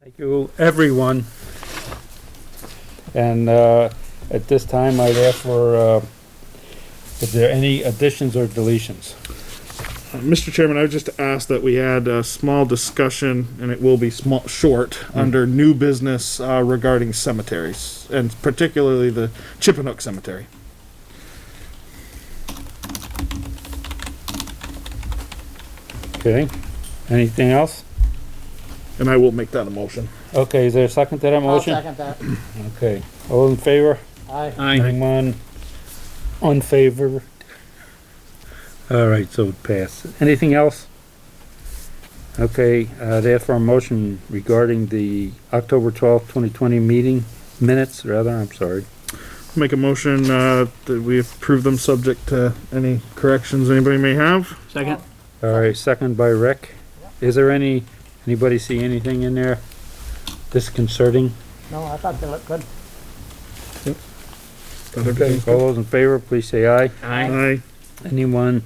Thank you, everyone. And at this time, I'd ask for, is there any additions or deletions? Mr. Chairman, I would just ask that we had a small discussion, and it will be short, under new business regarding cemeteries, and particularly the Chippewa Cemetery. Okay, anything else? And I will make that a motion. Okay, is there a second to that I'll motion? second that. Okay, all in favor? Aye. Anyone unfavor? All right, so it passed. Anything else? Okay, therefore a motion regarding the October 12th, 2020 meeting minutes, rather, I'm sorry. Make a motion that we approve them subject to any corrections anybody may have. Second. All right, second by Rick. Is there anybody see anything in there disconcerting? No, I thought they looked good. Okay, all those in favor, please say aye. Aye. Anyone?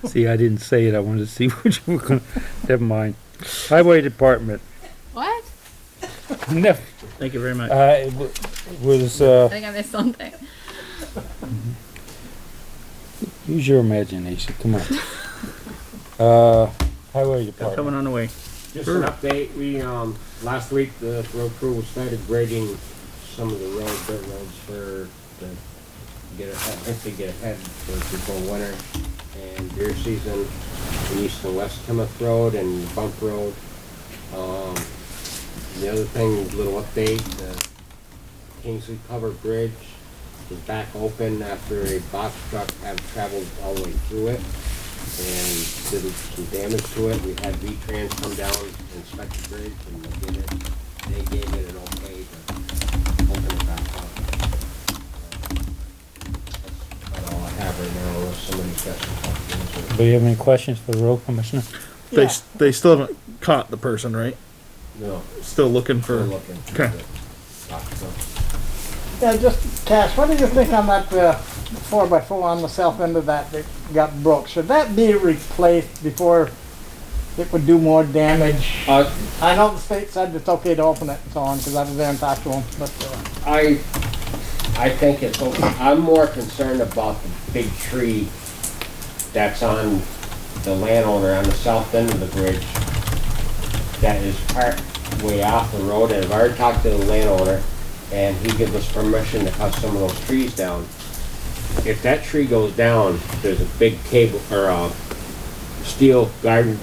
See, I didn't say it. I wanted to see what you were gonna, never mind. Highway Department. What? No, Thank you very much. it was, I think I missed something. use your imagination, come on. Highway Coming Department. on the way. Just an update, we, last week, the road crew started grading some of the dirt roads for, to get ahead for before winter and deer season, the east and west Timoth Road and Bump Road. The other thing, little update, the Kingsley Covered Bridge is back open after a box truck had traveled all the way through it and did some damage to it. We had V-Trans come down, inspect the bridge, and they gave it an okay to open it back up. That's about all I have right now, unless somebody's got some questions. Do you have any questions for the road commissioner? They still haven't caught the person, right? No, Still looking we're for. looking. Okay. Yeah, just, Cash, what do you think on that 4x4 on the south end of that got broke? Should that be replaced before it would do more damage? I know the state said it's okay to open it and so on, because I was there and talked to them, but, I think it's okay. I'm more concerned about the big tree that's on the landowner on the south end of the bridge that is part way off the road, and I've already talked to the landowner, and he gives us permission to cut some of those trees down. If that tree goes down, there's a big cable, or a steel guide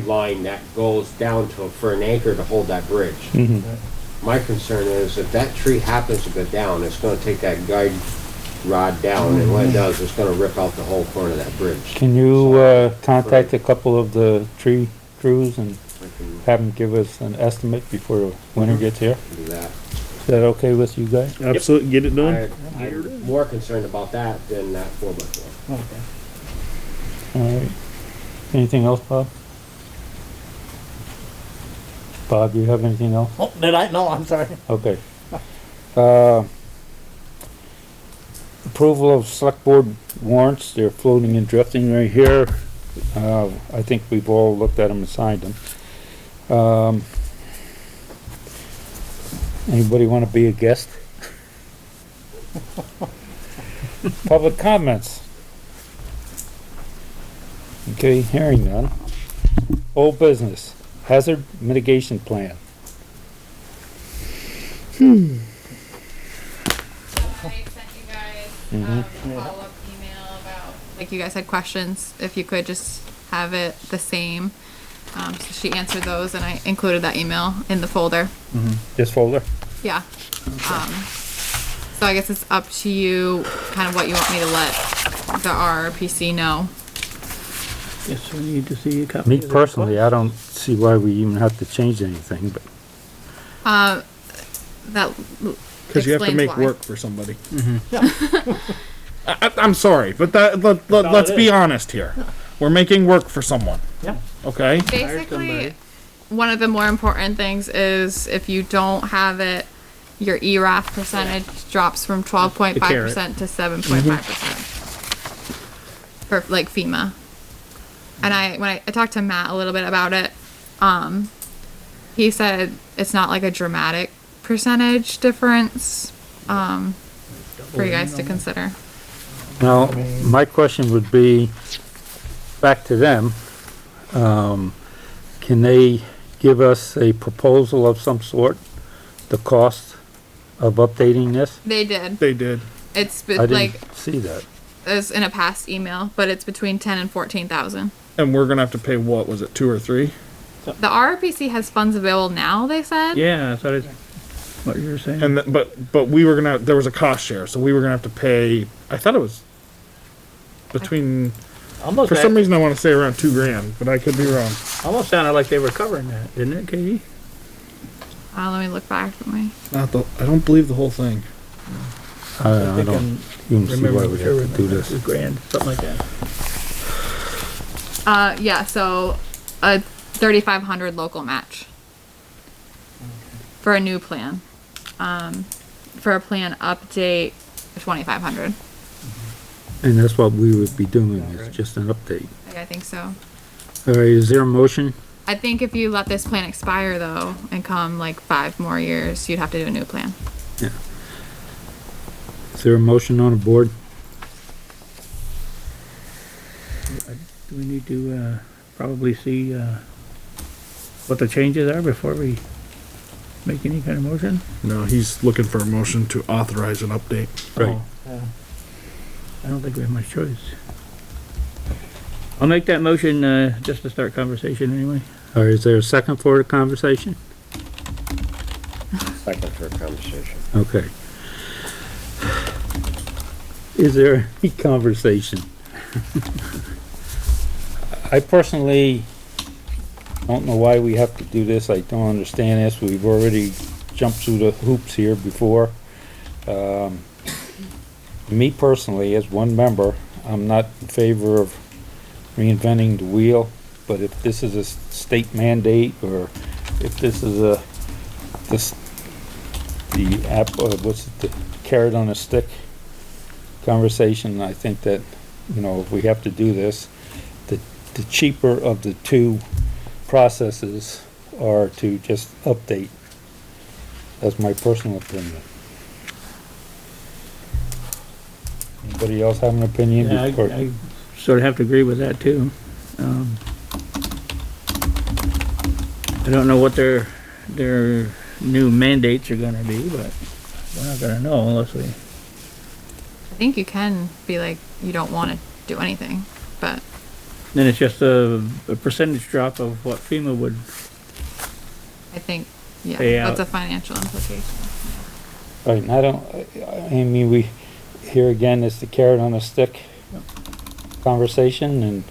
line that goes down for an anchor to hold that bridge. Mm-hmm. My concern is if that tree happens to go down, it's gonna take that guide rod down, and when it does, it's gonna rip out the whole corner of that bridge. Can you, contact a couple of the tree crews and I can have them give us an estimate before winter gets here? do that. Is that okay with you guys? Absolutely, get it done. I'm more concerned about that than that 4x4. okay. All right. Anything else, Bob? Bob, you have anything else? Oh, did I? No, I'm sorry. Okay. Approval of select board warrants. They're floating and drifting right here. I think we've all looked at them and signed them. Anybody want to be a guest? Public comments. Okay, hearing none. Old business, hazard mitigation plan. I sent you guys Mhm. a follow-up email about, like, you guys had questions, if you could just have it the same. So she answered those and I included that email in the folder. This folder? Yeah. So I guess it's up to you, kind of what you want me to let the RRPC know. Yes, we need to see a copy. Me of that. personally, I don't see why we even have to change anything, but That Because you have to explains make why. work for somebody. I'm sorry, but let's be honest here. We're making work for someone. Yeah. Okay? Basically, one of the more important things is if you don't have it, your ERAF percentage drops from 12.5% to 7.5%. for like FEMA. And when I talked to Matt a little bit about it, he said it's not like a dramatic percentage difference, for you guys to consider. Now, my question would be, back to them, can they give us a proposal of some sort, the cost of updating this? They did. They did. It's I like, didn't see that. it's in a past email, but it's between 10 and 14,000. And we're gonna have to pay, what was it, 2 or 3? The RRPC has funds available now, they said. Yeah, I thought it's what you were saying. And but we were gonna, there was a cost share, so we were gonna have to pay, I thought it was between, Almost, for some reason I wanna say around $2,000, but I could be wrong. almost sounded like they were covering that, didn't it, Katie? Let me look back at my. I don't believe the whole thing. I don't even see why we have to do this. $2,000, something like that. Yeah, so a 3,500 local match for a new plan. For a plan update, 2,500. And that's what we would be doing, is just an update. I think so. All right, is there a motion? I think if you let this plan expire though, and come like 5 more years, you'd have to do a new plan. Is there a motion on the board? Do we need to, probably see, what the changes are before we make any kind of motion? No, he's looking for a motion to authorize an update. Right. Oh, I don't think we have much choice. I'll make that motion, just to start conversation anyway. All right, is there a second for the conversation? Second for a conversation. Okay. Is there any conversation? I personally don't know why we have to do this. I don't understand this. We've already jumped through the hoops here before. Me personally, as one member, I'm not in favor of reinventing the wheel, but if this is a state mandate, or if this is the carrot on a stick conversation, I think that, you know, if we have to do this, the cheaper of the two processes are to just update. That's my personal opinion. Anybody else have an opinion? Yeah, I sort of have to agree with that too. I don't know what their new mandates are gonna be, but we're not gonna know unless we, I think you can be like, you don't want to do anything, but then it's just a percentage drop of what FEMA would, I think, yeah, Pay out. that's a financial implication. Right, and I mean, here again, it's the carrot on a stick conversation, and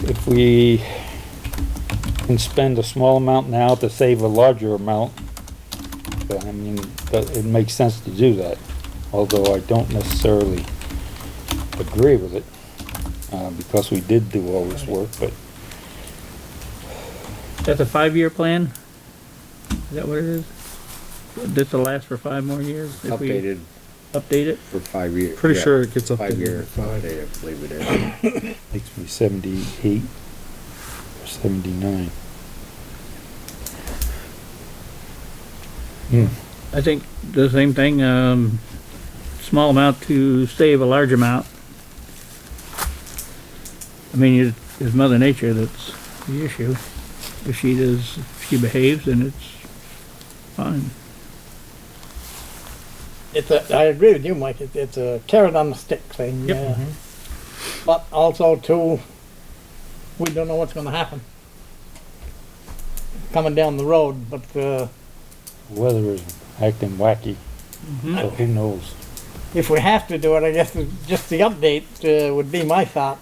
if we can spend a small amount now to save a larger amount, I mean, it makes sense to do that, although I don't necessarily agree with it, because we did do all this work, but that's a 5-year plan? Is that what it is? This will last for 5 more years? If we Updated update it? for 5 years. Pretty yeah, sure it gets updated. 5 years update, I believe it is. makes me 78 or 79. I think the same thing, small amount to save a large amount. I mean, it's Mother Nature that's the issue. If she behaves, then it's fine. I agree with you, Mike. It's a carrot on the stick thing. Yep. Yeah. But also too, we don't know what's going to happen coming down the road. But Weather is acting wacky, so who knows? if we have to do it, I guess just the update would be my thought.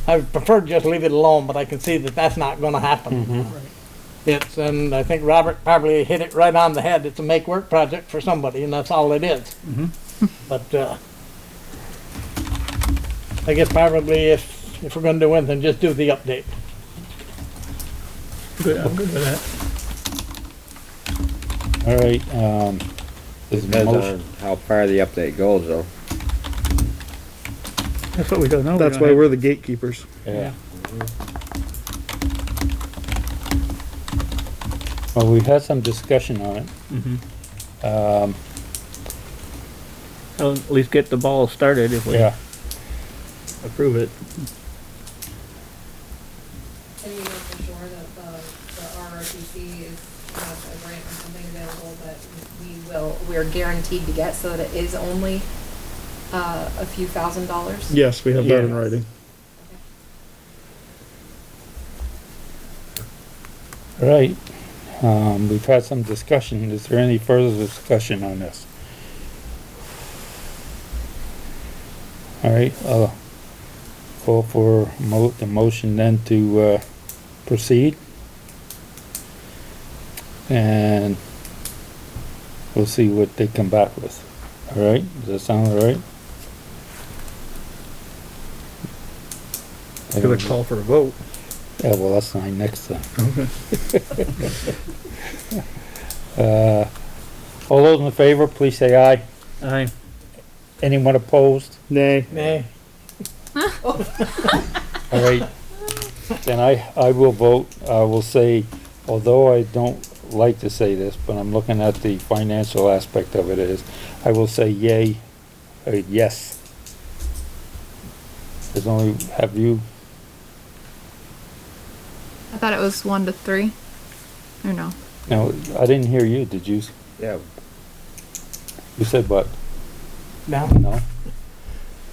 I would prefer to just leave it alone, but I can see that that's not going to happen. And I think Robert probably hit it right on the head. It's a make-work project for somebody, and that's all it is. But I guess probably if we're going to do anything, just do the update. Good, I'm good with that. All right, is the Depends motion, on how far the update goes, though. That's what we don't know. That's why we're the gatekeepers. Yeah. Well, we had some discussion on it. Well, at least get the ball started if we Yeah, approve it. And you know for sure that the RRTC has a grant or something available that we're guaranteed to get, so that it is only a few $1,000s. Yes, we have that in Yeah. writing. all right. We've had some discussion. Is there any further discussion on this? All right, call for the motion then to, proceed. And we'll see what they come back with. All right, does that sound all right? Gonna call for a vote. Yeah, well, that's fine next time. Okay. All those in favor, please say aye. Aye. Anyone opposed? Nay. Nay. All right. Then I will vote. I will say, although I don't like to say this, but I'm looking at the financial aspect of it is, I will say yay, yes. There's only, have you, I thought it was 1 to 3. Or no? no, I didn't hear you. Did you? Yeah, You said what? No. No?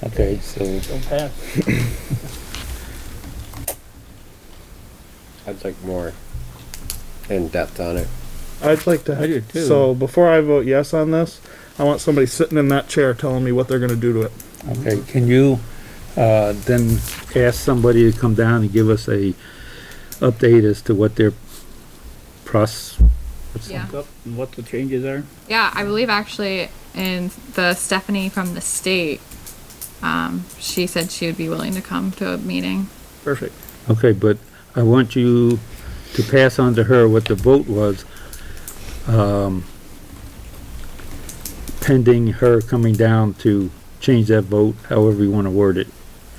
Okay, so, Don't pass. I'd like more in depth on it. I'd like to. I do too. So before I vote yes on this, I want somebody sitting in that chair telling me what they're gonna do to it. okay, can you, then ask somebody to come down and give us a update as to what their Yeah. Up and what the changes are. Yeah, I believe actually in the Stephanie from the state, she said she would be willing to come to a meeting. Perfect. Okay, but I want you to pass on to her what the vote was, pending her coming down to change that vote, however you wanna word it,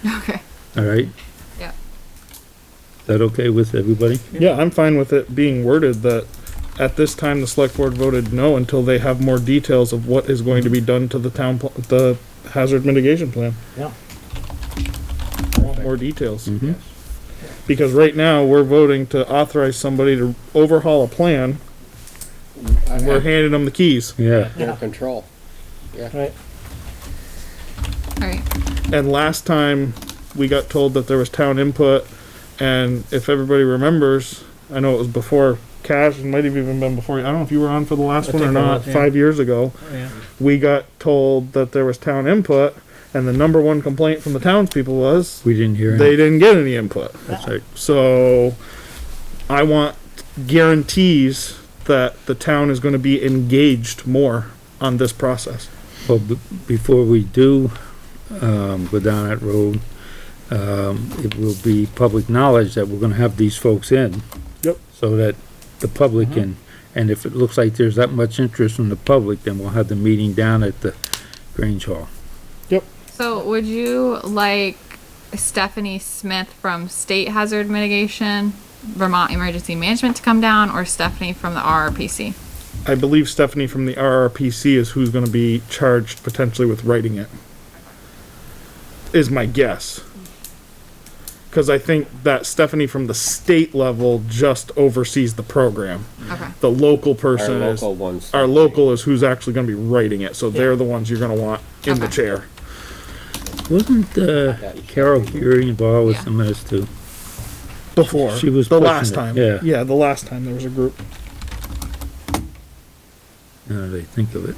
Okay. all right? Yeah. Is that okay with everybody? Yeah, I'm fine with it being worded that at this time the select board voted no until they have more details of what is going to be done to the the hazard mitigation plan. Yeah. I want more details. Mm-hmm. Because right now, we're voting to authorize somebody to overhaul a plan, and we're handing them the keys. Yeah, Their control. Right. All right. And last time, we got told that there was town input, and if everybody remembers, I know it was before Cash, it might have even been before, I don't know if you were on for the last I one or think I not, was, yeah. 5 years ago. Yeah. We got told that there was town input, and the number one complaint from the townspeople was, we didn't hear they anything. didn't get any input. That's right. So, I want guarantees that the town is gonna be engaged more on this process. Well, before we do, go down that road, it will be public knowledge that we're gonna have these folks in. Yep. So that the public can, and if it looks like there's that much interest from the public, then we'll have the meeting down at the Grange Hall. So would you like Stephanie Smith from State Hazard Mitigation, Vermont Emergency Management to come down, or Stephanie from the RRPC? I believe Stephanie from the RRPC is who's gonna be charged potentially with writing it. Is my guess. Cause I think that Stephanie from the state level just oversees the program. Okay. The local Our person is, local ones. our local is who's actually gonna be writing it, so they're the ones you're gonna want in the Okay. chair. Wasn't, Carol Curie involved with Yeah. some of this too? Before. She was the pushing last it, time. yeah. Yeah, the last time there was a group. Now that I think of it.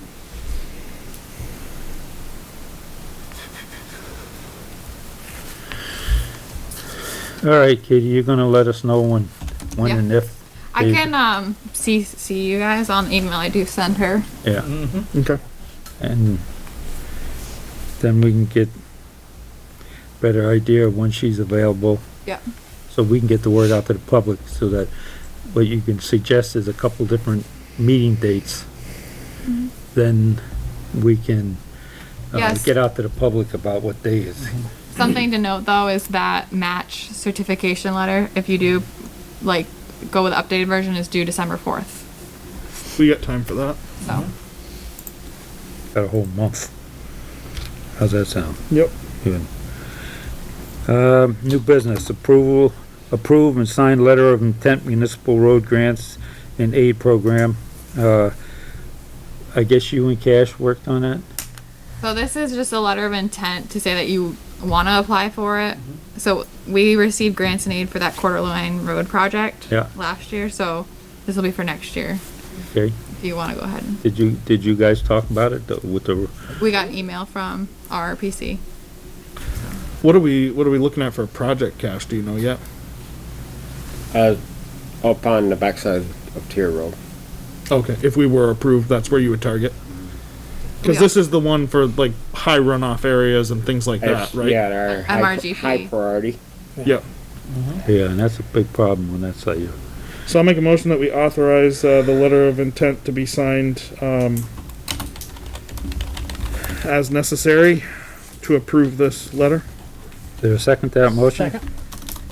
All right, Katie, you're gonna let us know when Yeah. and if. I they- can see you guys on the email I do send her. Yeah, Okay. and then we can get better idea of when she's available. Yeah. So we can get the word out to the public so that what you can suggest is a couple different meeting dates. Then we can Yes. get out to the public about what day is. Something to note though is that match certification letter, if you do like go with the updated version, is due December 4th. We got time for that. So Got a whole month. How's that sound? Yep. Good. New business, approve and sign letter of intent municipal road grants and aid program. I guess you and Cash worked on that? So this is just a letter of intent to say that you want to apply for it. So we received grants and aid for that Quarter Line Road project Yeah. last year, so this will be for next year. Okay. If you want to go ahead. Did you guys talk about it with the, We got an email from RRPC. What are we looking at for a project, Cash? Do you know yet? Up on the backside of Tier Road. Okay, if we were approved, that's where you would target. Because Yeah. this is the one for like high runoff areas and things like that, right? Yeah, our MRGP. high priority. Yep. yeah, and that's a big problem on that site. So I'll make a motion that we authorize the letter of intent to be signed as necessary to approve this letter. Is there a second to that motion? Second.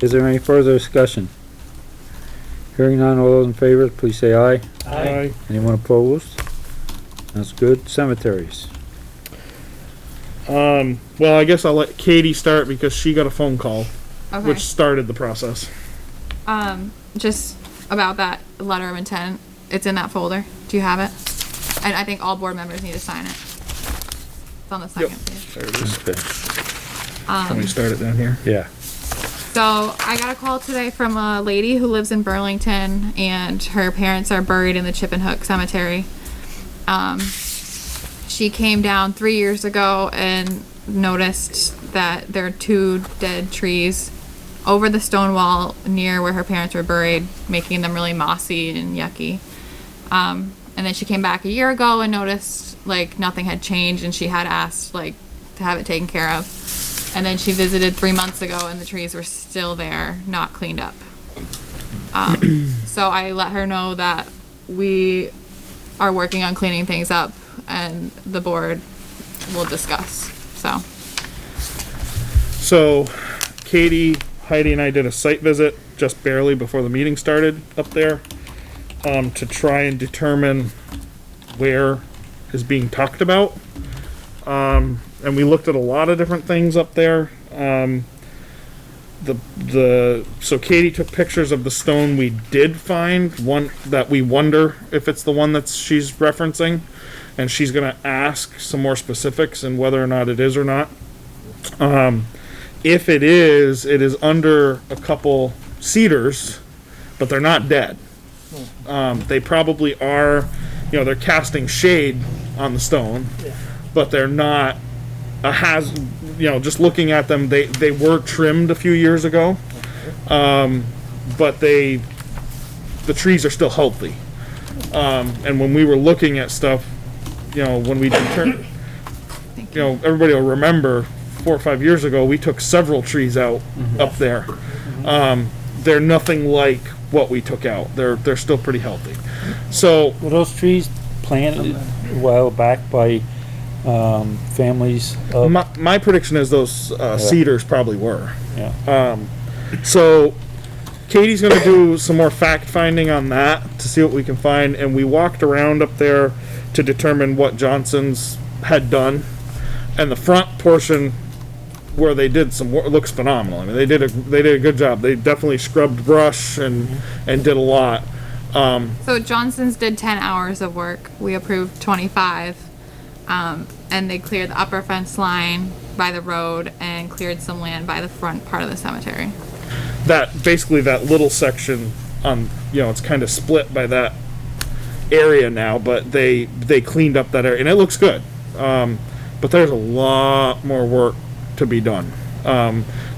Is there any further discussion? Hearing none, all those in favor, please say aye. Aye. Anyone opposed? That's good. Cemeteries. Well, I guess I'll let Katie start because she got a phone call, Okay. which started the process. Just about that letter of intent. It's in that folder. Do you have it? And I think all board members need to sign it. It's on the second page. There it is. Okay. Can we start it down here? Yeah. So I got a call today from a lady who lives in Burlington, and her parents are buried in the Chippenhook Cemetery. She came down 3 years ago and noticed that there are 2 dead trees over the stone wall near where her parents were buried, making them really mossy and yucky. And then she came back a year ago and noticed like nothing had changed, and she had asked like to have it taken care of. And then she visited 3 months ago and the trees were still there, not cleaned up. So I let her know that we are working on cleaning things up and the board will discuss. So, Katie, Heidi, and I did a site visit just barely before the meeting started up there to try and determine where is being talked about. And we looked at a lot of different things up there. So Katie took pictures of the stone we did find, one that we wonder if it's the one that she's referencing, and she's gonna ask some more specifics and whether or not it is or not. If it is under a couple cedars, but they're not dead. They probably are, they're casting shade on the stone, but they're not just looking at them, they were trimmed a few years ago, but the trees are still healthy. And when we were looking at stuff, when we determined, everybody will remember 4 or 5 years ago, we took several trees out up there. They're nothing like what we took out. They're still pretty healthy. So Were those trees planted a while back by families of? my prediction is those cedars probably were. Yeah. So Katie's going to do some more fact finding on that to see what we can find, and we walked around up there to determine what Johnson's had done, and the front portion where they did some work looks phenomenal. I mean, they did a good job. They definitely scrubbed brush and did a lot. So Johnson's did 10 hours of work. We approved 25. And they cleared the upper fence line by the road and cleared some land by the front part of the cemetery. That basically that little section on, it's kind of split by that area now, but they cleaned up that area and it looks good. But there's a lot more work to be done.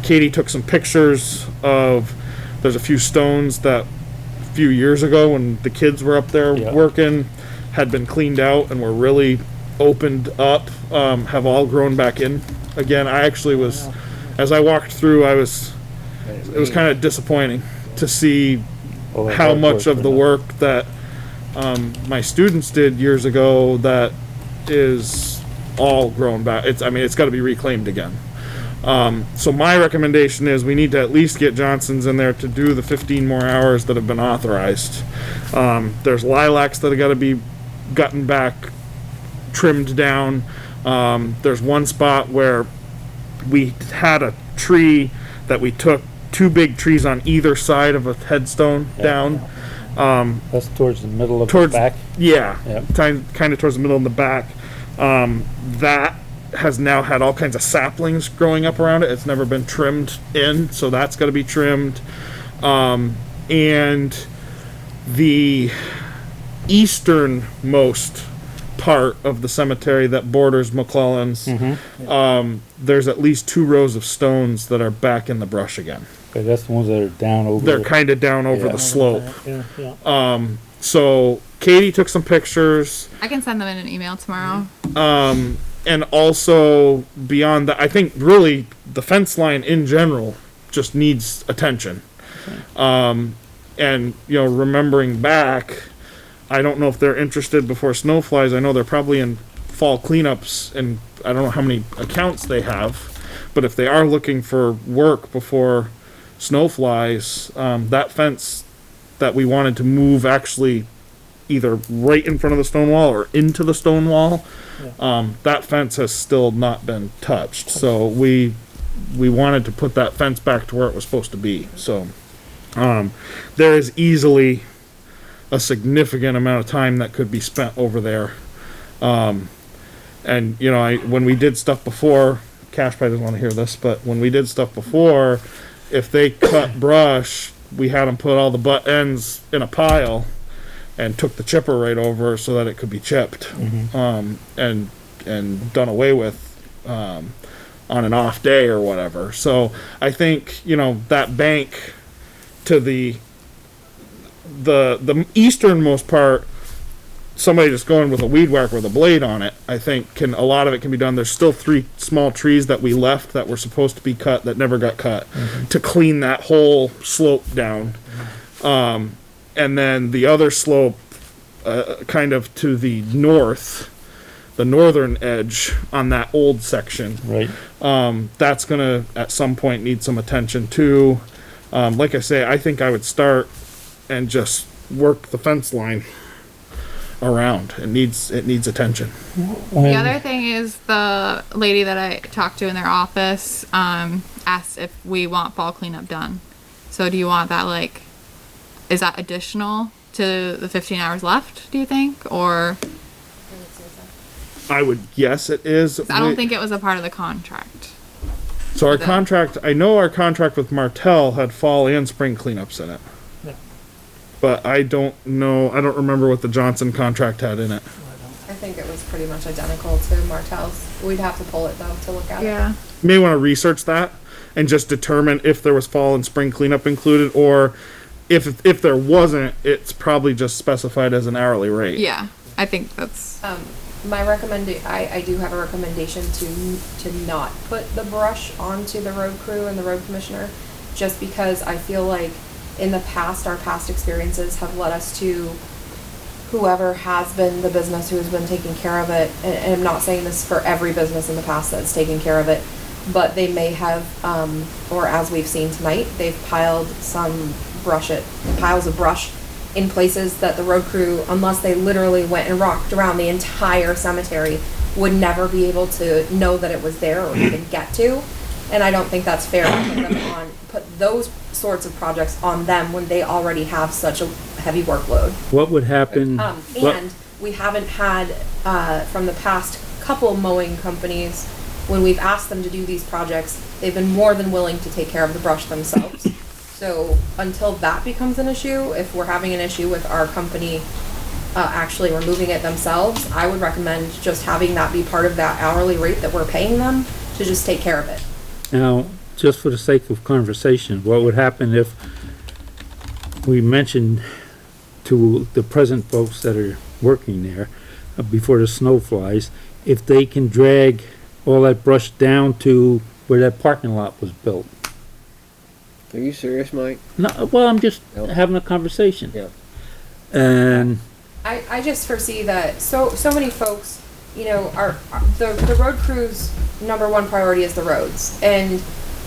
Katie took some pictures of, there's a few stones that a few years ago when the kids were up there working had been cleaned out and were really opened up, have all grown back in again. I actually was, as I walked through, it was kind of disappointing to see how much of the work that my students did years ago that is all grown back. It's got to be reclaimed again. So my recommendation is we need to at least get Johnson's in there to do the 15 more hours that have been authorized. There's lilacs that have got to be gotten back, trimmed down. There's one spot where we had a tree that we took 2 big trees on either side of a headstone down. That's towards the middle of the Towards back. Yeah, Yep. kind of towards the middle in the back. That has now had all kinds of saplings growing up around it. It's never been trimmed in, so that's got to be trimmed. And the easternmost part of the cemetery that borders McClellan's, there's at least 2 rows of stones that are back in the brush again. Okay, that's the ones that are down over. They're kind of down over Yeah. the slope. Yeah, yeah. So Katie took some pictures. I can send them in an email tomorrow. And also beyond that, I think really the fence line in general just needs attention. And, you know, remembering back, I don't know if they're interested before snow flies. I know they're probably in fall cleanups, and I don't know how many accounts they have, but if they are looking for work before snow flies, that fence that we wanted to move actually either right in front of the stone wall or into the stone wall, that fence has still not been touched. So we wanted to put that fence back to where it was supposed to be. So there is easily a significant amount of time that could be spent over there. And you know, when we did stuff before, Cash probably doesn't want to hear this, but when we did stuff before, if they cut brush, we had them put all the butt ends in a pile and took the chipper right over so that it could be chipped, and done away with on an off day or whatever. So I think, you know, that bank to the easternmost part, somebody just going with a weed whacker with a blade on it, I think a lot of it can be done. There's still 3 small trees that we left that were supposed to be cut that never got cut to clean that whole slope down. And then the other slope, kind of to the north, the northern edge on that old section, Right. that's gonna at some point need some attention too. Like I say, I think I would start and just work the fence line around. It needs attention. The other thing is the lady that I talked to in their office asked if we want fall cleanup done. So do you want that, like, is that additional to the 15 hours left, do you think? Or I would guess it is. I don't think it was a part of the contract. So our contract, I know our contract with Martell had fall and spring cleanups in it. Yeah. But I don't know, I don't remember what the Johnson contract had in it. I think it was pretty much identical to Martell's. We'd have to pull it though to look at it. Yeah. You may want to research that and just determine if there was fall and spring cleanup included, or if there wasn't, it's probably just specified as an hourly rate. Yeah. I think that's My I do have a recommendation to not put the brush onto the road crew and the road commissioner, just because I feel like in the past, our past experiences have led us to whoever has been the business who has been taking care of it, and I'm not saying this for every business in the past that's taken care of it, but they may have, or as we've seen tonight, they've piled some piles of brush in places that the road crew, unless they literally went and rocked around the entire cemetery, would never be able to know that it was there or even get to. And I don't think that's fair to put those sorts of projects on them when they already have such a heavy workload. What would happen? And we haven't had, from the past couple mowing companies, when we've asked them to do these projects, they've been more than willing to take care of the brush themselves. So until that becomes an issue, if we're having an issue with our company actually removing it themselves, I would recommend just having that be part of that hourly rate that we're paying them to just take care of it. Now, just for the sake of conversation, what would happen if we mentioned to the present folks that are working there before the snow flies, if they can drag all that brush down to where that parking lot was built? Are you serious, Mike? No, well, I'm just Nope. having a conversation. Yeah. And I just foresee that so many folks, you know, the road crew's number one priority is the roads. And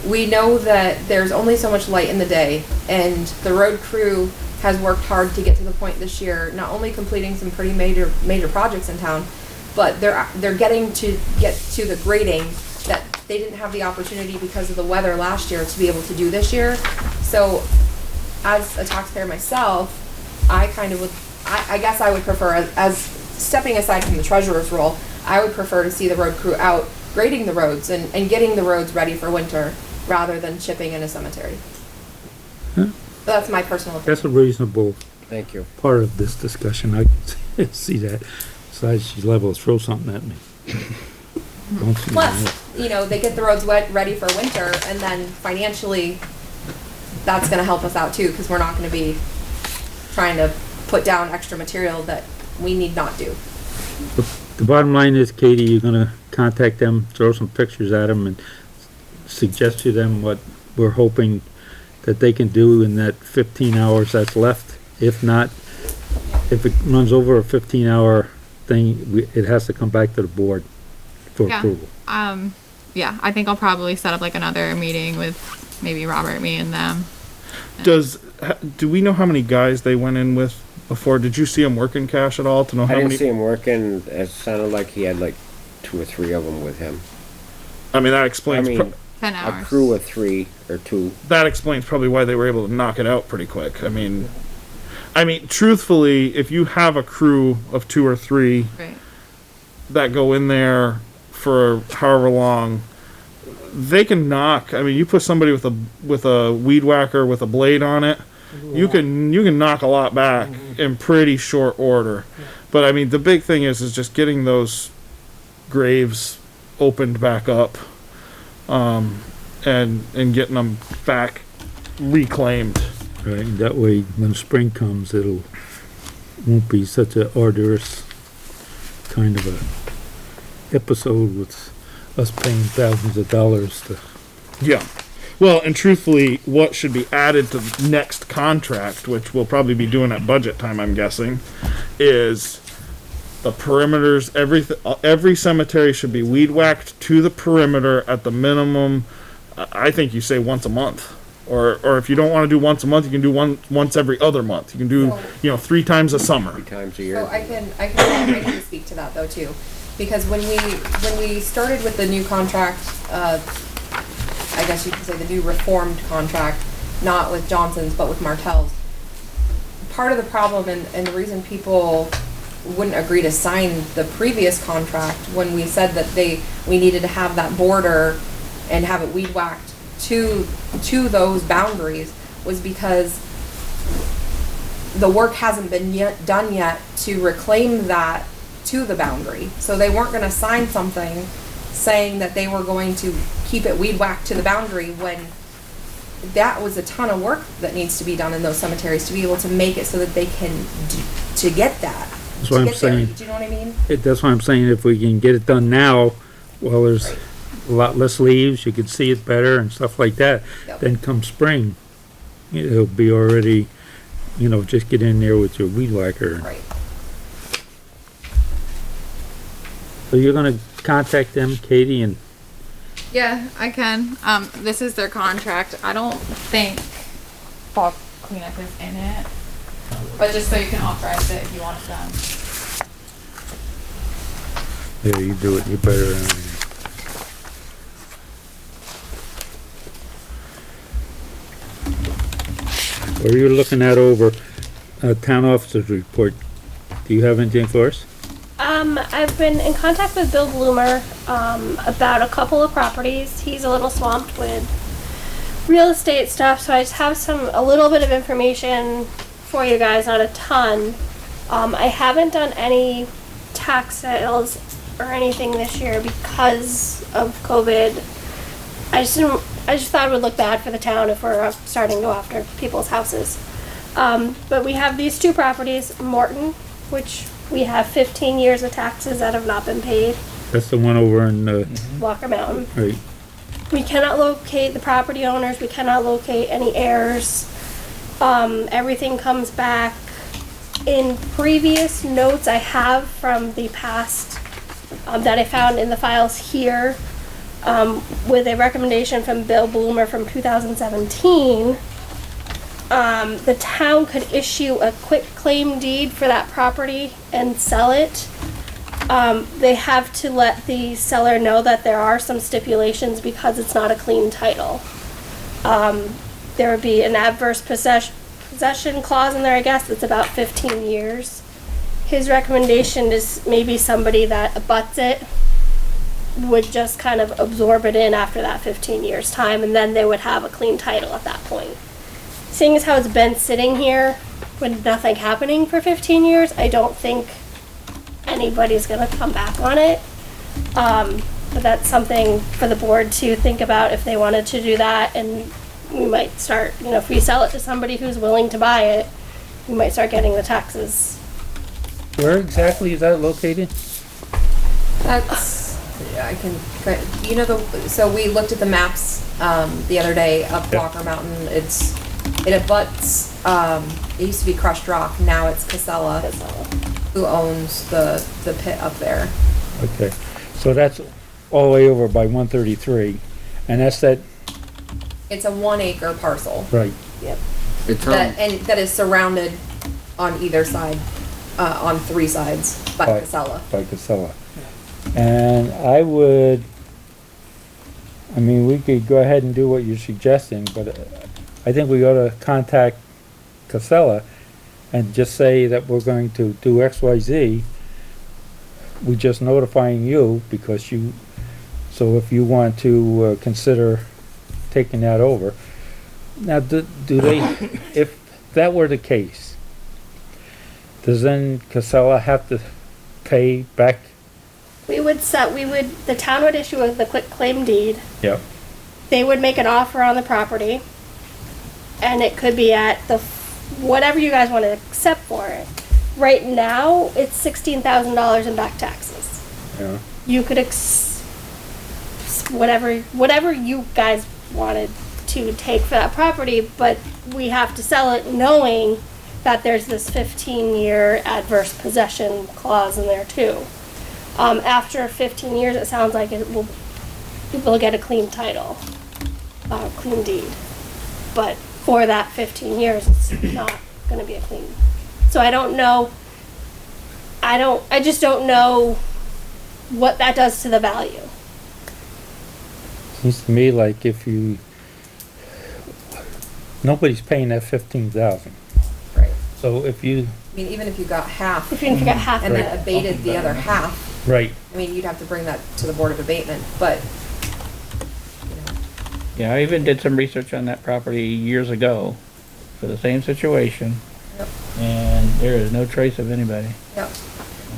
we know that there's only so much light in the day, and the road crew has worked hard to get to the point this year, not only completing some pretty major projects in town, but they're getting to the grading that they didn't have the opportunity because of the weather last year to be able to do this year. So as a taxpayer myself, I guess I would prefer, as stepping aside from the treasurer's role, I would prefer to see the road crew out grading the roads and getting the roads ready for winter rather than chipping in a cemetery. Huh? But that's my personal opinion. That's a reasonable Thank you. part of this discussion. I can see that. Besides, she's liable to throw something at me. Don't see Plus, that. you know, they get the roads ready for winter, and then financially, that's going to help us out too, because we're not going to be trying to put down extra material that we need not do. The bottom line is, Katie, you're gonna contact them, throw some pictures at them, and suggest to them what we're hoping that they can do in that 15 hours that's left. If not, if it runs over a 15-hour thing, it has to come back to the board for Yeah. approval. Yeah, I think I'll probably set up like another meeting with maybe Robert, me, and them. Do we know how many guys they went in with before? Did you see him working Cash at all to know I how didn't many? see him working. It sounded like he had like 2 or 3 of them with him. I mean, that I explains. mean, 10 a hours. crew of 3 or 2. That explains probably why they were able to knock it out pretty quick. I mean, truthfully, if you have a crew of 2 or 3 Right. that go in there for however long, they can knock. I mean, you put somebody with a weed whacker with a blade on it, you can knock a lot back in pretty short order. But I mean, the big thing is just getting those graves opened back up, and getting them back reclaimed. Right, and that way, when spring comes, won't be such a arduous kind of a episode with us paying thousands of dollars to. Yeah. Well, and truthfully, what should be added to the next contract, which we'll probably be doing at budget time, I'm guessing, is the perimeters. Every cemetery should be weed whacked to the perimeter at the minimum. I think you say once a month, or if you don't want to do once a month, you can do once every other month. You can do 3 times a summer. 3 times a So year. I can speak to that though too, because when we started with the new contract, I guess you could say the new reformed contract, not with Johnson's but with Martell's. Part of the problem and the reason people wouldn't agree to sign the previous contract when we said that we needed to have that border and have it weed whacked to those boundaries was because the work hasn't been done yet to reclaim that to the boundary. So they weren't going to sign something saying that they were going to keep it weed whacked to the boundary when that was a ton of work that needs to be done in those cemeteries to be able to make it so that they can to get that. That's what I'm saying. Do you know what I mean? That's what I'm saying. If we can get it done now, well, there's a lot less leaves, you can see it better and stuff like that. Yep. Then come spring, it'll be already, just get in there with your weed whacker. Right. So you're gonna contact them, Katie, and Yeah, I can. This is their contract. I don't think fall cleanup is in it, but just so you can authorize it if you want it done. yeah, you do it, you better. Or you're looking at over town officers report. Do you have anything for us? I've been in contact with Bill Bloomer about a couple of properties. He's a little swamped with real estate stuff, so I just have a little bit of information for you guys, not a ton. I haven't done any tax sales or anything this year because of COVID. I just thought it would look bad for the town if we're starting to go after people's houses. But we have these 2 properties, Morton, which we have 15 years of taxes that have not been paid, That's the one over in, Walker Mountain. right, We cannot locate the property owners, we cannot locate any heirs. Everything comes back. In previous notes I have from the past that I found in the files here, with a recommendation from Bill Bloomer from 2017. The town could issue a quick claim deed for that property and sell it. They have to let the seller know that there are some stipulations because it's not a clean title. There would be an adverse possession clause in there, I guess, that's about 15 years. His recommendation is maybe somebody that abuts it would just kind of absorb it in after that 15 years time, and then they would have a clean title at that point. Seeing as how it's been sitting here with nothing happening for 15 years, I don't think anybody's gonna come back on it. But that's something for the board to think about if they wanted to do that, and we might start, you know, if we sell it to somebody who's willing to buy it, we might start getting the taxes. Where exactly is that located? That's, I can, you know, so we looked at the maps, the other day of Yeah. Walker Mountain. It abuts, it used to be Crushed Rock, now it's Casella, who owns the pit up there. Okay, so that's all the way over by 133, and that's that, It's a 1 acre parcel. right, Yep. It's And that is surrounded on either side, on 3 sides by By- Casella. by Casella. And I mean, we could go ahead and do what you're suggesting, but I think we ought to contact Casella and just say that we're going to do X, Y, Z. We just notifying you because so if you want to consider taking that over. Now, do they, if that were the case, does then Casella have to pay back? The town would issue the quick claim deed. Yep. They would make an offer on the property, and it could be at whatever you guys want to accept for it. Right now, it's $16,000 in back taxes. Yeah. You could whatever you guys wanted to take for that property, but we have to sell it knowing that there's this 15-year adverse possession clause in there too. After 15 years, it sounds like we'll get a clean title, clean deed. But for that 15 years, it's not gonna be a clean. So I don't know, I just don't know what that does to the value. Seems to me like nobody's paying that 15,000. Right. So if you, I mean, even if you got half If you forget half and of then it. abated the other half, right, I mean, you'd have to bring that to the Board of Abatement, but, you know, Yeah, I even did some research on that property years ago for the same situation. Yep. And there is no trace of anybody. yeah.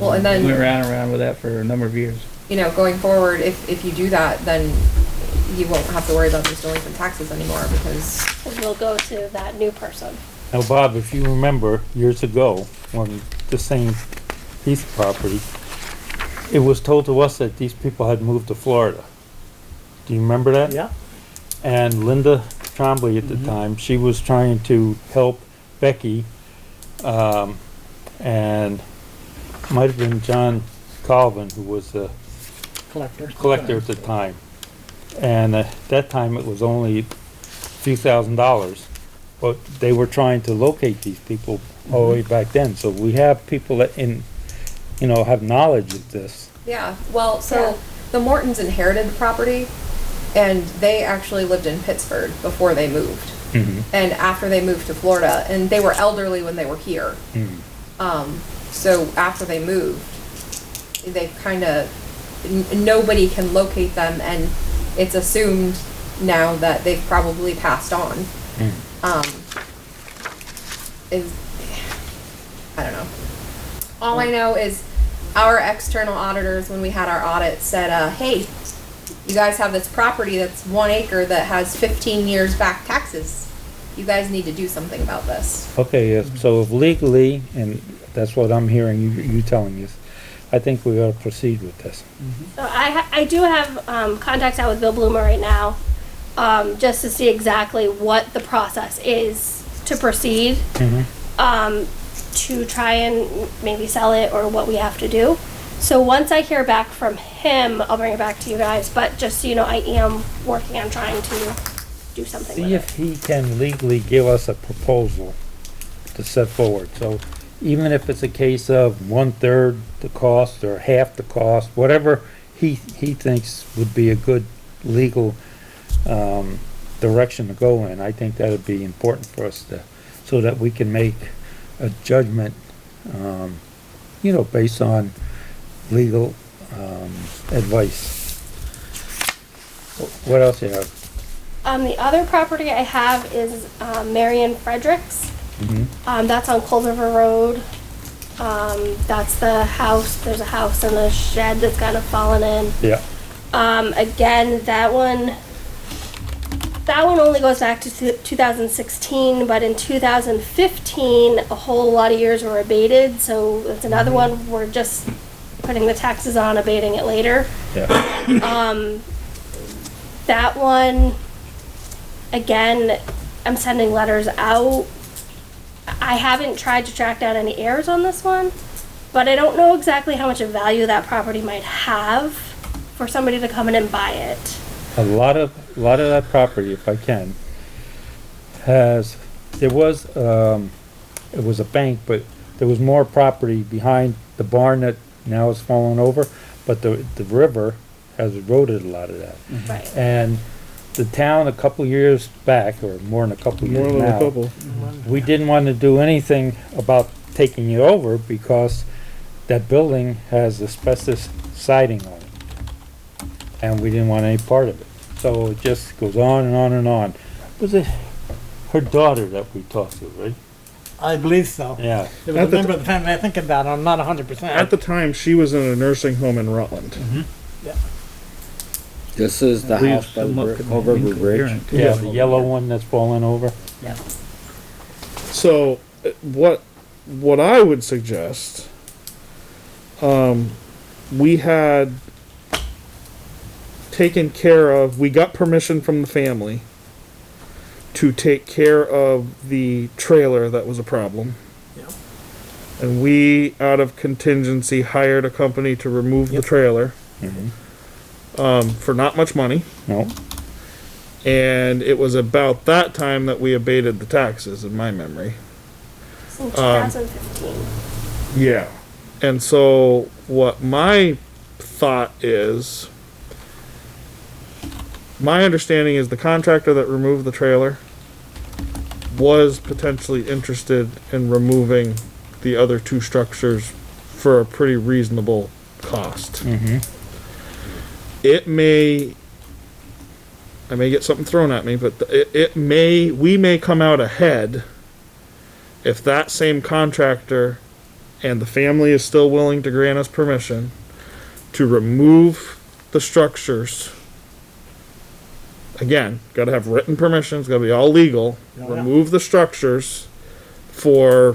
Well, and We went then, round and round with that for a number of years. you know, going forward, if you do that, then you won't have to worry about those delinquent taxes anymore because, We'll go to that new person. now Bob, if you remember years ago, when the same piece of property, it was told to us that these people had moved to Florida. Do you remember that? Yeah. And Linda Trombley at the time, she was trying to help Becky, and might have been John Colvin, who was the collector at the time. And at that time, it was only a few $1,000s, but they were trying to locate these people all the way back then. So we have people that have knowledge of this. yeah. Well, so Yeah. the Mortons inherited the property and they actually lived in Pittsburgh before they moved. And after they moved to Florida, and they were elderly when they were here. So after they moved, they kind of, nobody can locate them, and it's assumed now that they've probably passed on. I don't know. All I know is our external auditors, when we had our audit, said, hey, you guys have this property that's 1 acre that has 15 years back taxes. You guys need to do something about this. Okay, so if legally, and that's what I'm hearing you telling us, I think we ought to proceed with this. So I do have contacts out with Bill Bloomer right now, just to see exactly what the process is to proceed, to try and maybe sell it or what we have to do. So once I hear back from him, I'll bring it back to you guys, but just so you know, I am working on trying to do something See with if it. he can legally give us a proposal to set forward. So even if it's a case of 1/3 the cost or half the cost, whatever he thinks would be a good legal, direction to go in, I think that'd be important for us to, so that we can make a judgment, based on legal, advice. What else you have? The other property I have is Marion Fredericks. That's on Cold River Road. That's the house. There's a house and a shed that's kind of fallen in. Yeah. Again, that one only goes back to 2016, but in 2015, a whole lot of years were abated, so it's another one we're just putting the taxes on, abating it later. Yeah. That one, again, I'm sending letters out. I haven't tried to track down any heirs on this one, but I don't know exactly how much of value that property might have for somebody to come in and buy it. A lot of that property, if I can, it was a bank, but there was more property behind the barn that now is fallen over, but the river has eroded a lot of that. Right. And the town a couple years back, or more than a couple More years than a now, couple. we didn't want to do anything about taking it over because that building has asbestos siding on it. And we didn't want any part of it. So it just goes on and on and on. Was it her daughter that we talked to, right? I believe so. Yeah. It was At a the member of the family. I think about it. I'm not 100%. At the time, she was in a nursing home in Rutland. This is the house by the Cold River Bridge. Yeah, the yellow one that's fallen over. So, what I would suggest, we had taken care of, we got permission from the family to take care of the trailer that was a problem. And we, out of contingency, hired a company to remove the trailer. For not much money. No. And it was about that time that we abated the taxes, in my memory. It's in 2015. Yeah. And so what my thought is, my understanding is the contractor that removed the trailer was potentially interested in removing the other two structures for a pretty reasonable cost. I may get something thrown at me, but we may come out ahead if that same contractor and the family is still willing to grant us permission to remove the structures. Again, gotta have written permission, it's gotta be all legal. Remove the structures for,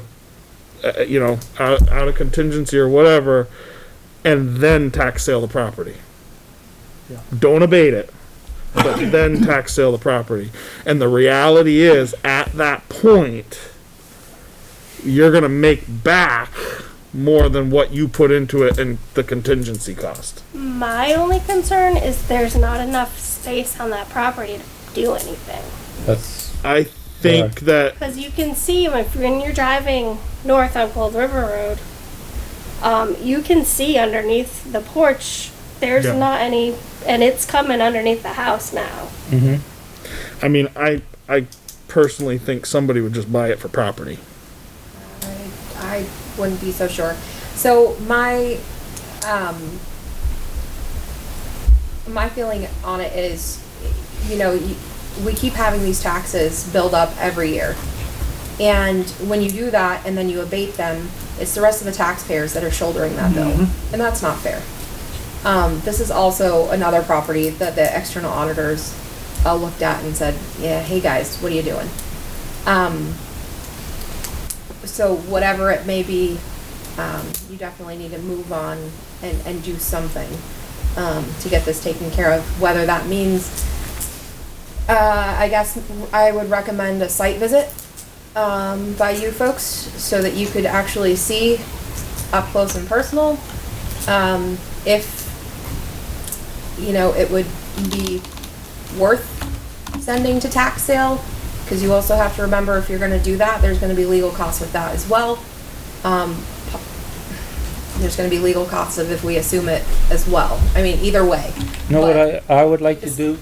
out of contingency or whatever, and then tax sale the property. Don't abate it, but then tax sale the property. And the reality is, at that point, you're gonna make back more than what you put into it in the contingency cost. My only concern is there's not enough space on that property to do anything. I think that Because you can see when you're driving north on Cold River Road, you can see underneath the porch, there's Yeah. not any, and it's coming underneath the house now. I mean, I personally think somebody would just buy it for property. I wouldn't be so sure. So my feeling on it is, we keep having these taxes build up every year. And when you do that and then you abate them, it's the rest of the taxpayers that are shouldering that bill. And that's not fair. This is also another property that the external auditors looked at and said, yeah, hey guys, what are you doing? So whatever it may be, you definitely need to move on and do something to get this taken care of. Whether that means, I guess I would recommend a site visit by you folks so that you could actually see up close and personal If, you know, it would be worth sending to tax sale, because you also have to remember, if you're gonna do that, there's gonna be legal costs with that as well. There's gonna be legal costs of if we assume it as well. I mean, either way. You know what But I would like to just- do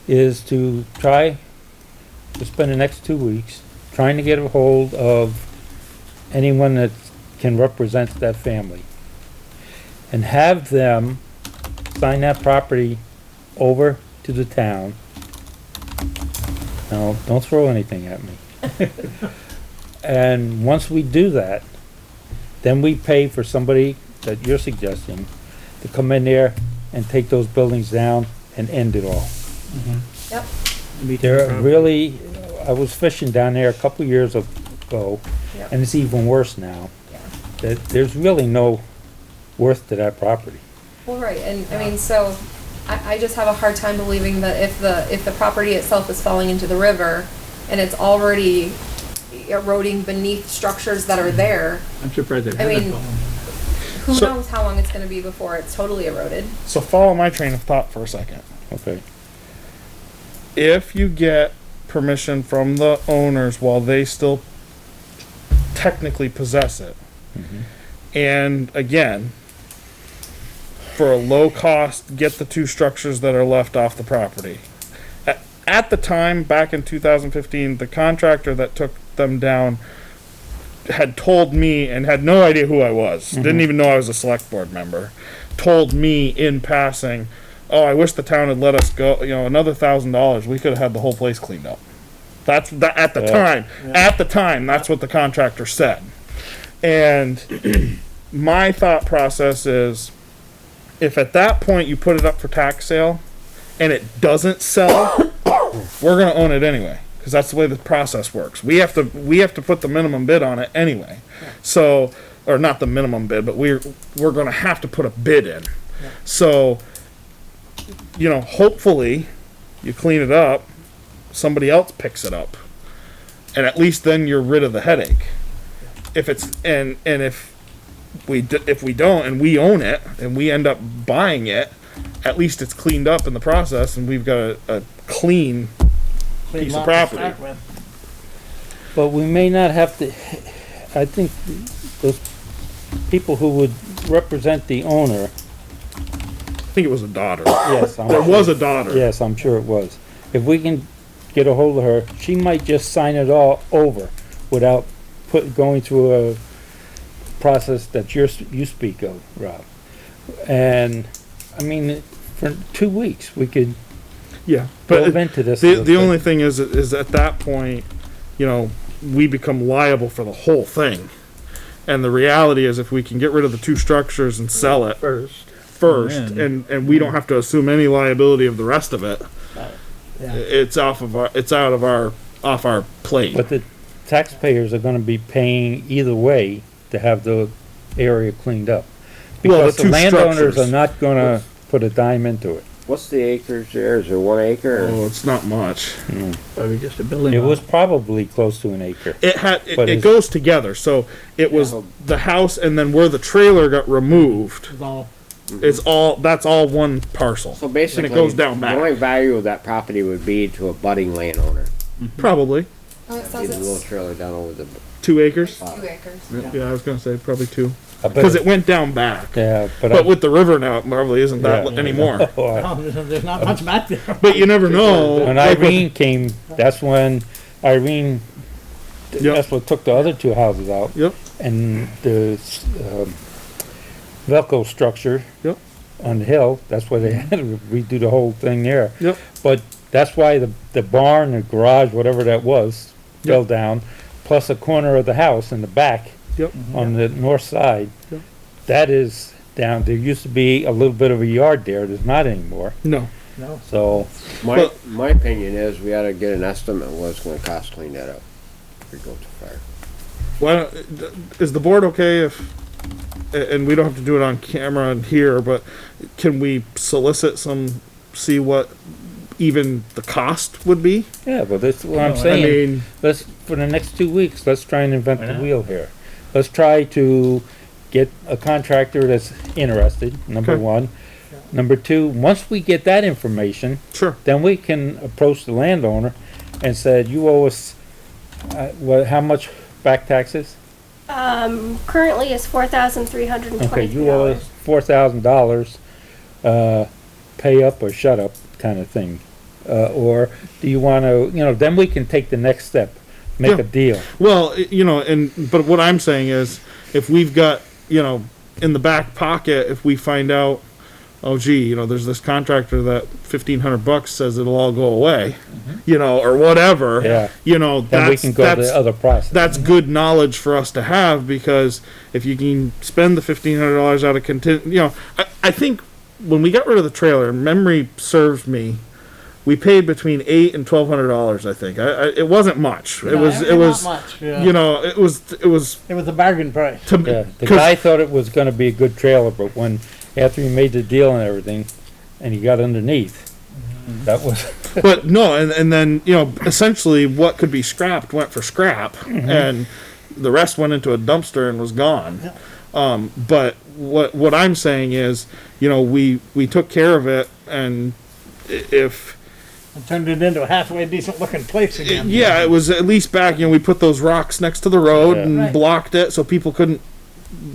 is to try to spend the next 2 weeks trying to get a hold of anyone that can represent that family. And have them sign that property over to the town. Now, don't throw anything at me. And once we do that, then we pay for somebody that you're suggesting to come in there and take those buildings down and end it all. Yep. They're really, I was fishing down there a couple years ago, Yep. and it's even worse now. Yeah. There's really no worth to that property. Well, right, and I mean, so I just have a hard time believing that if the property itself is falling into the river and it's already eroding beneath structures that are there, I'm surprised it I hasn't mean- fallen. who So- knows how long it's gonna be before it's totally eroded. So follow my train of thought for a second. Okay. If you get permission from the owners while they still technically possess it, and again, for a low cost, get the two structures that are left off the property. At the time, back in 2015, the contractor that took them down had told me, and had no idea who I was, didn't even know I was a select board member, told me in passing, oh, I wish the town had let us go, you know, another $1,000, we could have had the whole place cleaned up. That's that at the time. At the time, that's what the contractor said. And my thought process is, if at that point you put it up for tax sale and it doesn't sell, we're gonna own it anyway, because that's the way the process works. We have to put the minimum bid on it anyway. So, or not the minimum bid, but we're gonna have to put a bid in. So, you know, hopefully you clean it up, somebody else picks it up, and at least then you're rid of the headache. If it's and if we don't and we own it and we end up buying it, at least it's cleaned up in the process and we've got a clean piece of property. But we may not have to, I think those people who would represent the owner, I think it was a daughter. yes, I'm There sure- was a daughter. Yes, I'm sure it was. If we can get a hold of her, she might just sign it all over without going through a process that you speak of, Rob. And, I mean, for 2 weeks, we could Yeah, delve but into this. a the little bit. only thing is at that point, you know, we become liable for the whole thing. And the reality is, if we can get rid of the two structures and sell it first, and we don't have to assume any liability of the rest of it, it's off our plate. But the taxpayers are gonna be paying either way to have the area cleaned up. Well, the Because the two landowners structures. are not gonna put a dime into it. What's the acres there? Is there 1 acre? Or? Oh, it's not much. Probably just a building. It lot. was probably close to an acre. But It it's- goes together. So it was the house, and then where the trailer got removed. That's all one parcel. So basically, and it goes down the back. only value of that property would be to a budding landowner. Probably Oh, it Get says a little it's trailer down over the. 2 acres. 2 acres. Yeah, I was gonna say probably 2 I bet because it went down back. Yeah, but But with the river now, it probably isn't that Yeah. anymore. There's not much back there. But you never know. when Like with- Irene came, that's when Irene, Yep. that's what took the other two houses out. Yep. And the, Velcro structure. Yep. On the hill, that's why they had to redo the whole thing there. Yep. But that's why the barn, the garage, whatever that was, fell down, plus a corner of the house in the back. Yep. On the north side. Yep. That is down, there used to be a little bit of a yard there, there's not anymore, No. so. My opinion is we ought to get an estimate of what it's going to cost to clean that up. If we go too far. Why don't, is the board okay if, and we don't have to do it on camera and here, but can we solicit see what even the cost would be? Yeah, but that's what I'm No, I saying. mean, Let's, for the next 2 weeks, let's try and invent Why the not? wheel here. Let's try to get a contractor that's interested, number Okay. one. Number two, once we get that information, Sure. then we can approach the landowner and said, you owe us, how much back taxes? Currently is $4,323. Okay, you owe us $4,000, pay up or shut up kind of thing. Or do you wanna, then we can take the next step, make Yeah. a deal. Well, but what I'm saying is, if we've got, in the back pocket, if we find out, oh gee, there's this contractor that $1,500 says it'll all go away, or whatever. Yeah. Then we can go to the other process. That's good knowledge for us to have, because if you can spend the $1,500 out of I think when we got rid of the trailer, memory serves me, we paid between $800 and $1,200. I think it wasn't much. It was Not much, yeah. it was It was a bargain price. Yeah, the guy thought it was gonna be a good trailer, but after he made the deal and everything, and he got underneath, that was, but no, and then essentially what could be scrapped went for scrap, and the rest went into a dumpster and was gone. But what I'm saying is, we took care of it, and if And turned it into a halfway decent looking place again. yeah, it was at least back. We put those rocks next to the road Yeah. and Right. blocked it so people couldn't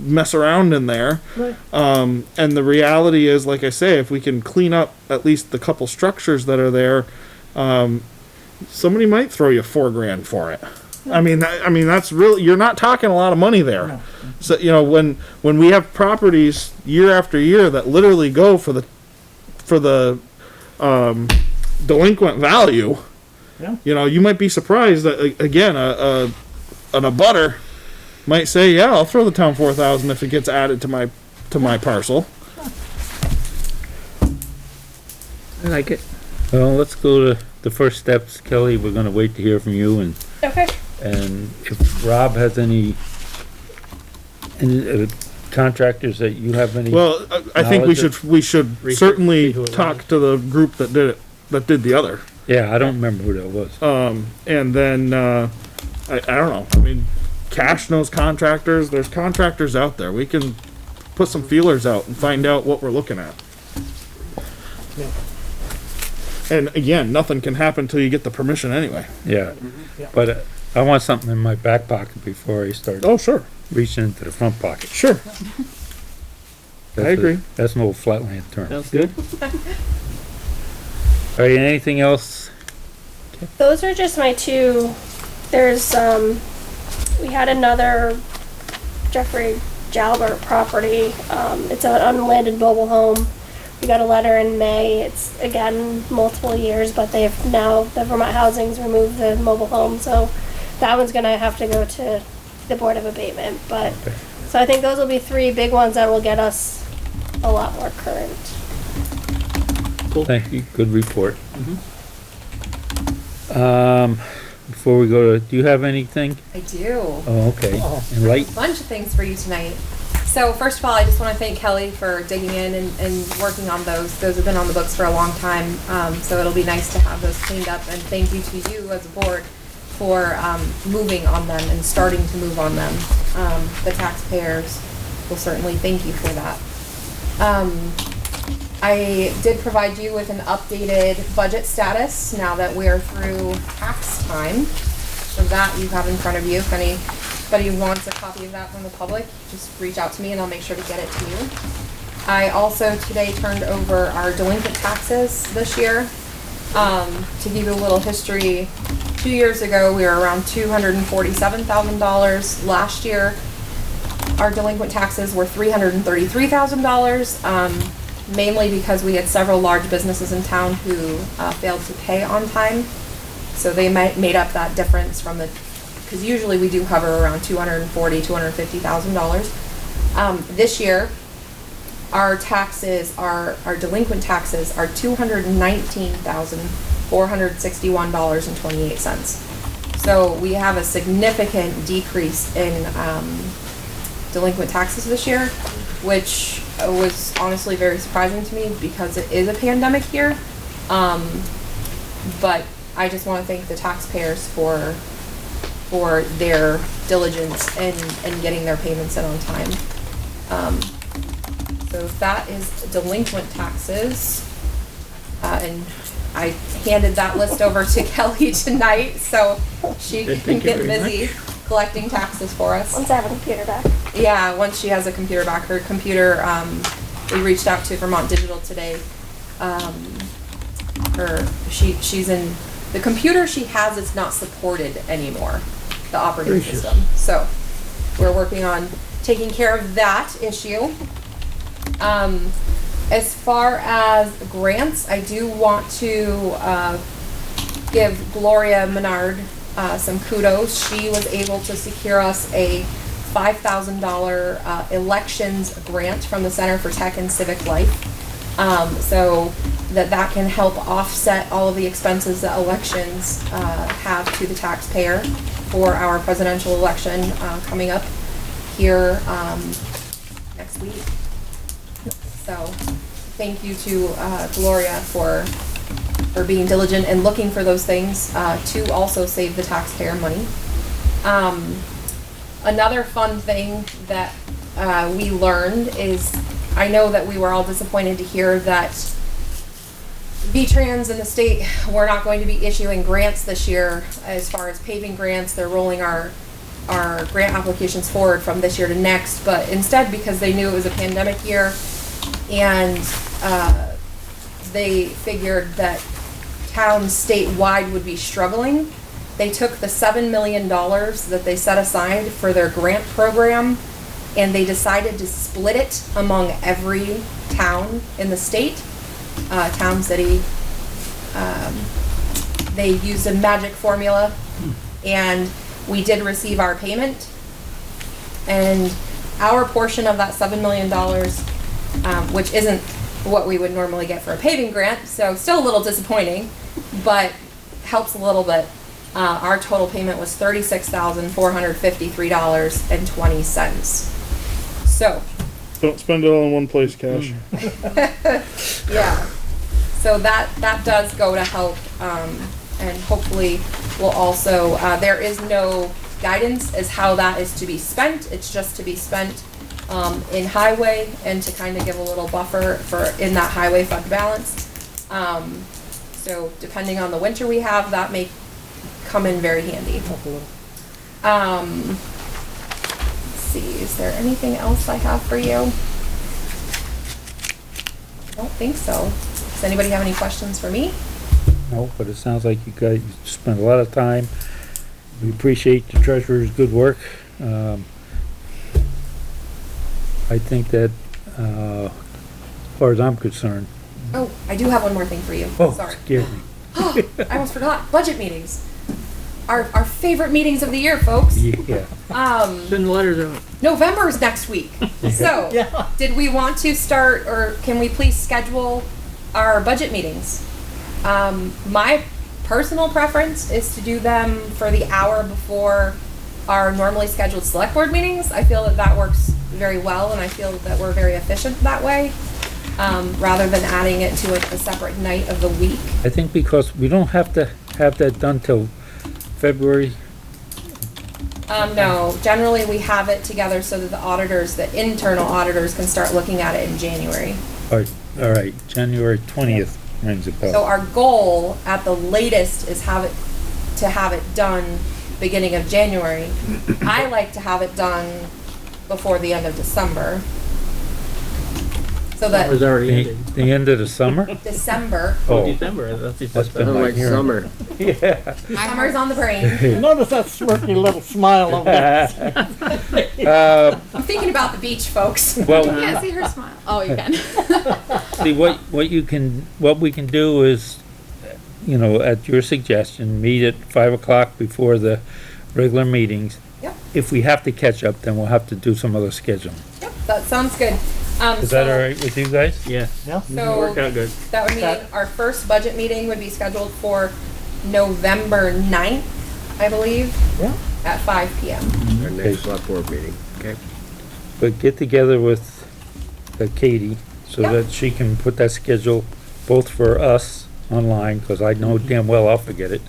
mess around in there. Right. And the reality is, like I say, if we can clean up at least the couple structures that are there, somebody might throw you $4,000 for it. I mean, that's really, you're not talking a lot of money there. No. So when we have properties year after year that literally go for the delinquent value, Yeah. you might be surprised that again an abutter might say, yeah, I'll throw the town $4,000 if it gets added to my parcel. I like it. well, let's go to the first steps. Kelly, we're gonna wait to hear from you, and Okay. if Rob has any contractors that you have any. Well, I think we Knowledge should Research, see certainly who it talk to the group that did the other. Yeah, I don't remember who that was. And then I don't know. I mean, Cash knows contractors. There's contractors out there. We can put some feelers out and find out what we're looking at. Yeah. And again, nothing can happen until you get the permission anyway. Yeah, Yeah. but I want something in my back pocket before I start Oh, sure. reaching into the front pocket. Sure. That's I agree. That's an old flatland term. Sounds good. All right, anything else? Those are just my two. There's, we had another Jeffrey Jalbert property. It's an unlanded mobile home. We got a letter in May. It's, again, multiple years, but the Vermont Housing's removed the mobile home, so that one's gonna have to go to the Board of Abatement, but, Okay. so I think those will be three big ones that will get us a lot more current. Thank you, good report. Before we go to, do you have anything? I do. Oh, okay. Enlighten. A bunch of things for you tonight. So first of all, I just want to thank Kelly for digging in and working on those. Those have been on the books for a long time, so it'll be nice to have those cleaned up. And thank you to you as a board for moving on them and starting to move on them. The taxpayers will certainly thank you for that. I did provide you with an updated budget status now that we're through tax time. So that you have in front of you. If anybody wants a copy of that from the public, just reach out to me and I'll make sure to get it to you. I also today turned over our delinquent taxes this year. To give you a little history, 2 years ago we were around $247,000. Last year our delinquent taxes were $333,000. Mainly because we had several large businesses in town who failed to pay on time. So they made up that difference from because usually we do hover around $240,000, $250,000. This year, our taxes, our delinquent taxes are $219,461.28. So we have a significant decrease in delinquent taxes this year, which was honestly very surprising to me because it is a pandemic year. But I just want to thank the taxpayers for their diligence in getting their payments in on time. So that is delinquent taxes. And I handed that list over to Kelly tonight, so she can Thank you get very busy collecting taxes for us. Once I have a computer back. Yeah, once she has a computer back, her computer, we reached out to Vermont Digital today. She's in, the computer she has is not supported anymore, the operating Gracious. system. So we're working on taking care of that issue. As far as grants, I do want to give Gloria Menard some kudos. She was able to secure us a $5,000 elections grant from the Center for Tech and Civic Life. So that can help offset all of the expenses that elections have to the taxpayer for our presidential election coming up here next week. So thank you to Gloria for being diligent and looking for those things to also save the taxpayer money. Another fun thing that we learned is, I know that we were all disappointed to hear that V-Trans and the state were not going to be issuing grants this year as far as paving grants. They're rolling our grant applications forward from this year to next, but instead, because they knew it was a pandemic year and they figured that towns statewide would be struggling, they took the $7 million that they set aside for their grant program and they decided to split it among every town in the state, town, city. They used a magic formula and we did receive our payment. And our portion of that $7 million, which isn't what we would normally get for a paving grant, so still a little disappointing, but helps a little bit. Our total payment was $36,453.20. So. Don't spend it all in one place, Cash. Yeah. So that does go to help, and hopefully will also, there is no guidance as how that is to be spent. It's just to be spent in highway and to kind of give a little buffer in that highway fund balance. So depending on the winter we have, that may come in very handy. Let's see, is there anything else I have for you? I don't think so. Does anybody have any questions for me? No, but it sounds like you guys spent a lot of time. We appreciate the treasurer's good work. I think that, as far as I'm concerned. Oh, I do have one more thing for you. Oh, Sorry. scared me. I almost forgot. Budget meetings. Our favorite meetings of the year, folks. Yeah. Send the letters out. November is next week. So, Yeah. did we want to start, or can we please schedule our budget meetings? My personal preference is to do them for the hour before our normally scheduled select board meetings. I feel that works very well, and I feel that we're very efficient that way, rather than adding it to a separate night of the week. I think because we don't have to have that done till February. No, generally we have it together so that the auditors, the internal auditors, can start looking at it in January. All right, January 20th rings a So bell. our goal at the latest is have it done beginning of January. I like to have it done before the end of December. So Summer's that already ended. The end of the summer? December, Oh, December, that's that's been my Like hearing. summer. Yeah. summer's on the brain. Notice that smirky little smile over there. I'm thinking about the beach, folks. Well, Can't see her smile. Oh, you can. see, what we can do is, you know, at your suggestion, meet at 5 o'clock before the regular meetings. Yep. If we have to catch up, then we'll have to do some other scheduling. Yep, that sounds good. Is that all right with you guys? Yeah, Yeah. So worked out good. that would mean our first budget meeting would be scheduled for November 9th, I believe. Yeah. At 5 p.m. Our next select board meeting. Okay. But get together with Katie so Yep. that she can put that schedule both for us online, because I know damn well I'll forget it.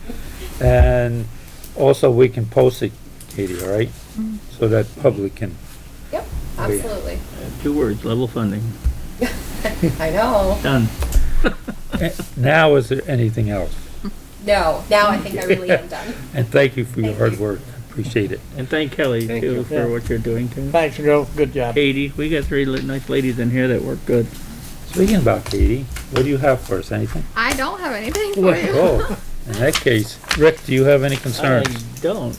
And also we can post it, Katie, all right? So that public can. Yep. Absolutely. 2 words, level funding. I know. Done. Now, is there anything else? No, now I think I really am done. And thank you for your Thank hard you. work. Appreciate it. And thank Kelly Thank too you. for Yeah. what you're doing too. Thanks, girl. Good job. Katie, we got 3 nice ladies in here that work good. Speaking about Katie, what do you have for us? Anything? I don't have anything for you. Oh, in that case, Rick, do you have any I concerns? don't.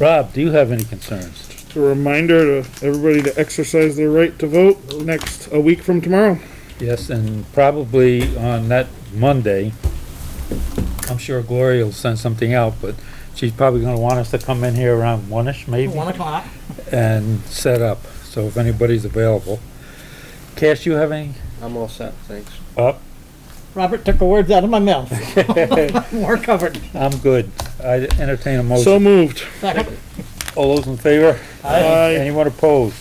Rob, do you have any concerns? It's a reminder to everybody to exercise their right to vote a week from tomorrow. Yes, and probably on that Monday, I'm sure Gloria will send something out, but she's probably gonna want us to come in here around 1-ish maybe 1 o'clock. and set up, so if anybody's available. Cash, you have any? I'm all set, thanks. Up? Robert took the words out of my mouth. More covered. I'm good. I entertain a So motion. moved. Second. All those in favor? Aye. Anyone opposed?